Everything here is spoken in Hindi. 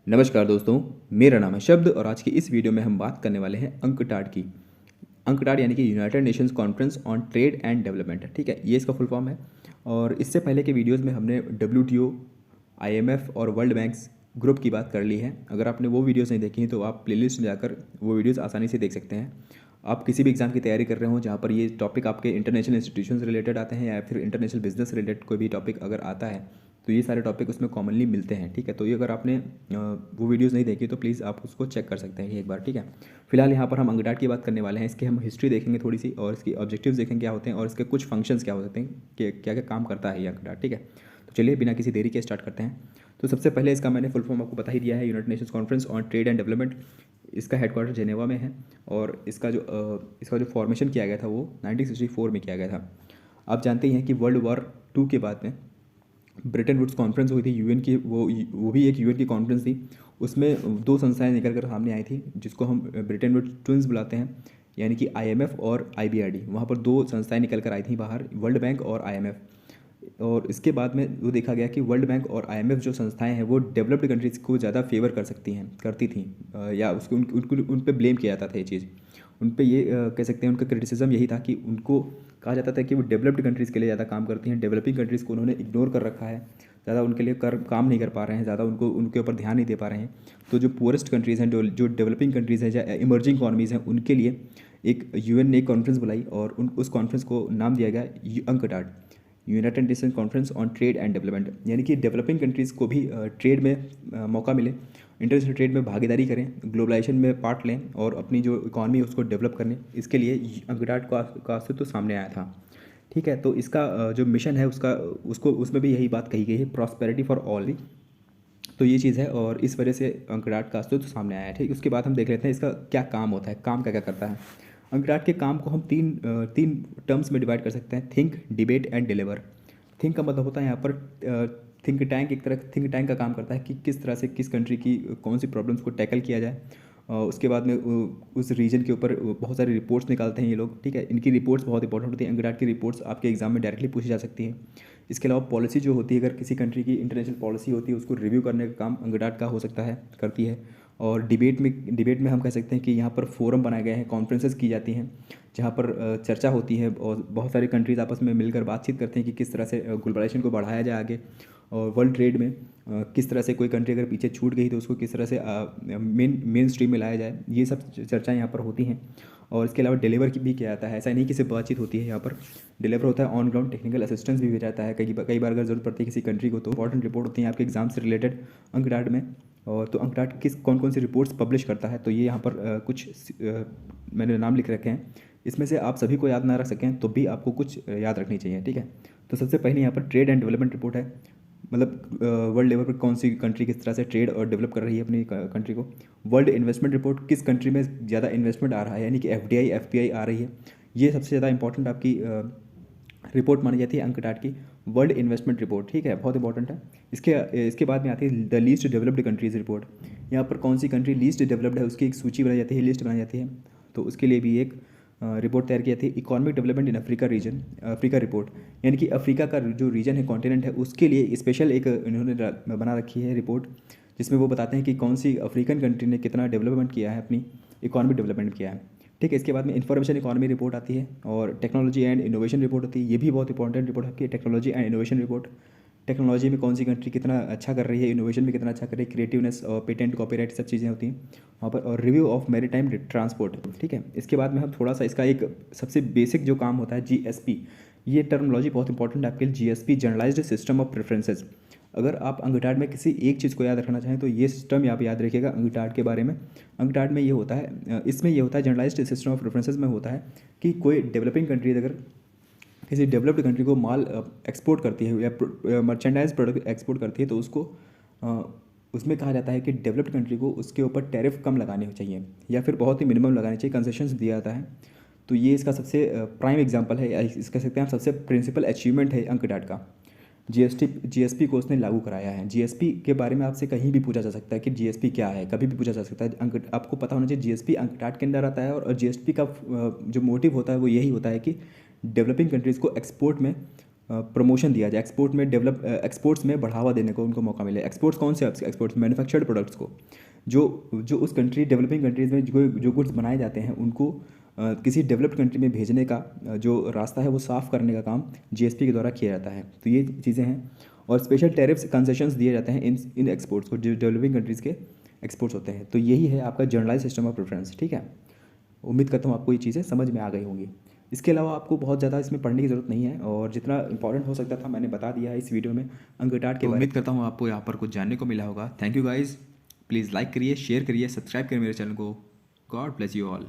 नमस्कार दोस्तों, मेरा नाम है शब्द और आज की इस वीडियो में हम बात करने वाले हैं अंकटाड की। अंकटाड यानी कि United Nations conference on trade and development, ठीक है, ये इसका फुल फॉर्म है। और इससे पहले के वीडियोस में हमने WTO, IMF और वर्ल्ड बैंक्स ग्रुप की बात कर ली है। अगर आपने वो वीडियोस नहीं देखी हैं तो आप प्लेलिस्ट में जाकर वो वीडियोस आसानी से देख सकते हैं। आप किसी भी एग्जाम की तैयारी कर रहे हो जहाँ पर ये टॉपिक आपके इंटरनेशनल इंस्टीट्यूशन से रिलेटेड आते हैं या फिर इंटरनेशनल बिजनेस रिलेटेड कोई भी टॉपिक अगर आता है तो ये सारे टॉपिक उसमें कॉमनली मिलते हैं, ठीक है। तो ये अगर आपने वो वीडियोस नहीं देखी तो प्लीज़ आप उसको चेक कर सकते हैं एक बार, ठीक है। फिलहाल यहाँ पर हम अंकटाड की बात करने वाले हैं। इसके हम हिस्ट्री देखेंगे थोड़ी सी और इसकी ऑब्जेक्टिव्स देखेंगे क्या होते हैं और इसके कुछ फंक्शंस क्या होते हैं कि क्या क्या काम करता है ये अंकटाड, ठीक है। तो चलिए बिना किसी देरी के स्टार्ट करते हैं। तो सबसे पहले इसका मैंने फुल फॉर्म आपको बता ही दिया है, United Nations conference on trade and development. इसका हेडक्वार्टर जेनेवा में है और इसका जो फॉर्मेशन किया गया था वो 1964 में किया गया था। आप जानते ही हैं कि वर्ल्ड वॉर 2 के बाद में ब्रिटेन वुड्स कॉन्फ्रेंस हुई थी यूएन की। वो भी एक यूएन की कॉन्फ्रेंस थी। उसमें दो संस्थाएं निकल कर सामने आई थी जिसको हम ब्रिटेन वुड्स ट्विंस बुलाते हैं, यानी कि IMF और IBRD। वहाँ पर दो संस्थाएं निकल कर आई थी बाहर, वर्ल्ड बैंक और IMF। और इसके बाद में वो देखा गया कि वर्ल्ड बैंक और IMF जो संस्थाएं हैं वो डेवलप्ड कंट्रीज़ को ज़्यादा फेवर करती थी, या उसको उन पे ब्लेम किया जाता था ये चीज़। उन पे ये कह सकते हैं उनका क्रिटिसिज्म यही था कि उनको कहा जाता था कि वो डेवलप्ड कंट्रीज़ के लिए ज़्यादा काम करती हैं, डेवलपिंग कंट्रीज़ को उन्होंने इग्नोर कर रखा है, ज़्यादा उनके लिए काम नहीं कर पा रहे हैं, ज़्यादा उनके ऊपर ध्यान नहीं दे पा रहे हैं। तो जो पुअरेस्ट कंट्रीज़ हैं, जो डेवलपिंग कंट्रीज़ हैं या इमर्जिंग इकॉनमीज़ हैं, उनके लिए एक UN ने एक कॉन्फ्रेंस बुलाई और उस कॉन्फ्रेंस को नाम दिया गया UNCTAD, United nation conference on trade and development. यानी कि डेवलपिंग कंट्रीज़ को भी ट्रेड में मौका मिले, इंटरनेशनल ट्रेड में भागीदारी करें, ग्लोबलाइजेशन में पार्ट लें और अपनी जो इकॉनमी है उसको डेवलप करने, इसके लिए अंकटाड का अस्तित्व सामने आया था, ठीक है। तो इसका जो मिशन है उसमें भी यही बात कही गई है, प्रॉस्पेरिटी फॉर ऑल। तो ये चीज़ है और इस वजह से अंकटाड का अस्तित्व सामने आया है, ठीक। उसके बाद हम देख लेते हैं इसका क्या काम होता है, काम क्या क्या करता है। अंकटाड के काम को हम तीन टर्म्स में डिवाइड कर सकते हैं, think, debate and deliver. Think का मतलब होता है यहाँ पर थिंक टैंक, एक तरह थिंक टैंक का काम करता है कि किस तरह से किस कंट्री की कौन सी प्रॉब्लम्स को टैकल किया जाए। उसके बाद में उस रीजन के ऊपर बहुत सारी रिपोर्ट्स निकालते हैं ये लोग, ठीक है। इनकी रिपोर्ट्स बहुत इंपॉर्टेंट होती हैं। अंकटाड की रिपोर्ट्स आपके एग्जाम में डायरेक्टली पूछी जा सकती हैं। इसके अलावा पॉलिसी जो होती है, अगर किसी कंट्री की इंटरनेशनल पॉलिसी होती है उसको रिव्यू करने का काम अंकटाड का हो सकता है, करती है। और डिबेट में हम कह सकते हैं कि यहाँ पर फोरम बनाए गए हैं, कॉन्फ्रेंसेस की जाती हैं जहाँ पर चर्चा होती है और बहुत सारी कंट्रीज़ आपस में मिलकर बातचीत करते हैं कि किस तरह से ग्लोबलाइजेशन को बढ़ाया जाए आगे, और वर्ल्ड ट्रेड में किस तरह से कोई कंट्री अगर पीछे छूट गई तो उसको किस तरह से मेन स्ट्रीम में लाया जाए। ये सब चर्चाएं यहाँ पर होती हैं। और इसके अलावा डिलीवर भी किया जाता है, ऐसा नहीं कि सिर्फ बातचीत होती है, यहाँ पर डिलीवर होता है, ऑन ग्राउंड टेक्निकल असिस्टेंस भी जाता है। कई बार अगर ज़रूरत पड़ती है किसी कंट्री को तो इंपॉर्टेंट रिपोर्ट होती है आपके एग्जाम से रिलेटेड अंकटाड में। और तो अंकटाड कौन कौन सी रिपोर्ट्स पब्लिश करता है, तो ये यहाँ पर मैंने नाम लिख रखे हैं। इसमें से आप सभी को याद ना रख सकें तो भी आपको कुछ याद रखनी चाहिए, ठीक है। तो सबसे पहले यहाँ पर ट्रेड एंड डेवलपमेंट रिपोर्ट है, मतलब वर्ल्ड लेवल पर कौन सी कंट्री किस तरह से ट्रेड और डेवलप कर रही है अपनी कंट्री को। वर्ल्ड इन्वेस्टमेंट रिपोर्ट, किस कंट्री में ज़्यादा इन्वेस्टमेंट आ रहा है, यानी कि FDI FPI आ रही है। ये सबसे ज़्यादा इंपॉर्टेंट आपकी रिपोर्ट मानी जाती है अंकटाड की, वर्ल्ड इन्वेस्टमेंट रिपोर्ट, ठीक है, बहुत इंपॉर्टेंट है। इसके बाद में आती है the least developed countries report. यहाँ पर कौन सी कंट्री लीस्ट डेवलप्ड है उसकी एक सूची बनाई जाती है, लिस्ट बनाई जाती है। तो उसके लिए भी एक रिपोर्ट तैयार की जाती है, economic development in Africa report. यानी कि अफ्रीका का जो रीजन है, कॉन्टिनेंट है, उसके लिए स्पेशल एक इन्होंने बना रखी है रिपोर्ट, जिसमें वो बताते हैं कि कौन सी अफ्रीकन कंट्री ने कितना डेवलपमेंट किया है, अपनी इकोनॉमिक डेवलपमेंट किया है, ठीक है। इसके बाद में इंफॉर्मेशन इकोनॉमी रिपोर्ट आती है और टेक्नोलॉजी एंड इनोवेशन रिपोर्ट होती है। ये भी बहुत इंपॉर्टेंट रिपोर्ट है कि technology and innovation report, technology में कौन सी कंट्री कितना अच्छा कर रही है, इनोवेशन में कितना अच्छा कर रही है, क्रिएटिवनेस और पेटेंट कॉपीराइट सब चीज़ें होती हैं वहाँ पर। और रिव्यू ऑफ मैरीटाइम ट्रांसपोर्ट, ठीक है। इसके बाद में हम थोड़ा सा इसका एक सबसे बेसिक जो काम होता है GSP, ये टर्मिनोलॉजी बहुत इंपॉर्टेंट है आपके लिए। GSP generalised system of preferences. अगर आप अंकटाड में किसी एक चीज़ को याद रखना चाहें तो ये सिस्टम आप याद रखिएगा अंकटाड के बारे में। अंकटाड में ये होता है, इसमें ये होता है जनरलाइज्ड सिस्टम ऑफ प्रेफरेंसेज में होता है कि कोई डेवलपिंग कंट्रीज अगर किसी डेवलप्ड कंट्री को माल एक्सपोर्ट करती है या मर्चेंडाइज प्रोडक्ट एक्सपोर्ट करती है तो उसको उसमें कहा जाता है कि डेवलप्ड कंट्री को उसके ऊपर टैरिफ कम लगाने चाहिए या फिर बहुत ही मिनिमम लगाने चाहिए, कंसेशंस दिया जाता है। तो ये इसका सबसे प्राइम एग्जांपल है, इस कह सकते हैं आप सबसे प्रिंसिपल अचीवमेंट है अंकटाड का। GSP को उसने लागू कराया है। GSP के बारे में आपसे कहीं भी पूछा जा सकता है कि GSP क्या है, कभी भी पूछा जा सकता है। आपको पता होना चाहिए GSP अंकटाड के अंदर आता है और GSP का जो मोटिव होता है वो यही होता है कि डेवलपिंग कंट्रीज़ को एक्सपोर्ट में प्रमोशन दिया जाए, एक्सपोर्ट्स में बढ़ावा देने को उनको मौका मिले। एक्सपोर्ट्स कौन से एक्सपोर्ट्स? मैन्युफैक्चर्ड प्रोडक्ट्स को, जो उस कंट्री डेवलपिंग कंट्रीज़ में जो गुड्स बनाए जाते हैं उनको किसी डेवलप्ड कंट्री में भेजने का जो रास्ता है वो साफ़ करने का काम जीएसपी के द्वारा किया जाता है। तो ये चीज़ें हैं। और स्पेशल टैरिफ्स कंसेशंस दिए जाते हैं इन एक्सपोर्ट्स को, जो डेवलपिंग कंट्रीज़ के एक्सपोर्ट्स होते हैं। तो यही है आपका जनरलाइज सिस्टम ऑफ प्रेफरेंस। ठीक है, उम्मीद करता हूँ आपको ये चीज़ें समझ में आ गई होंगी। इसके अलावा आपको बहुत ज़्यादा इसमें पढ़ने की ज़रूरत नहीं है, और जितना इंपॉर्टेंट हो सकता था मैंने बता दिया है इस वीडियो में अंकटाड के बारे में। उम्मीद करता हूँ आपको यहाँ पर कुछ जानने को मिला होगा। Thank you guys, please like करिए, शेयर करिए, सब्सक्राइब करिए मेरे चैनल को। God bless you all.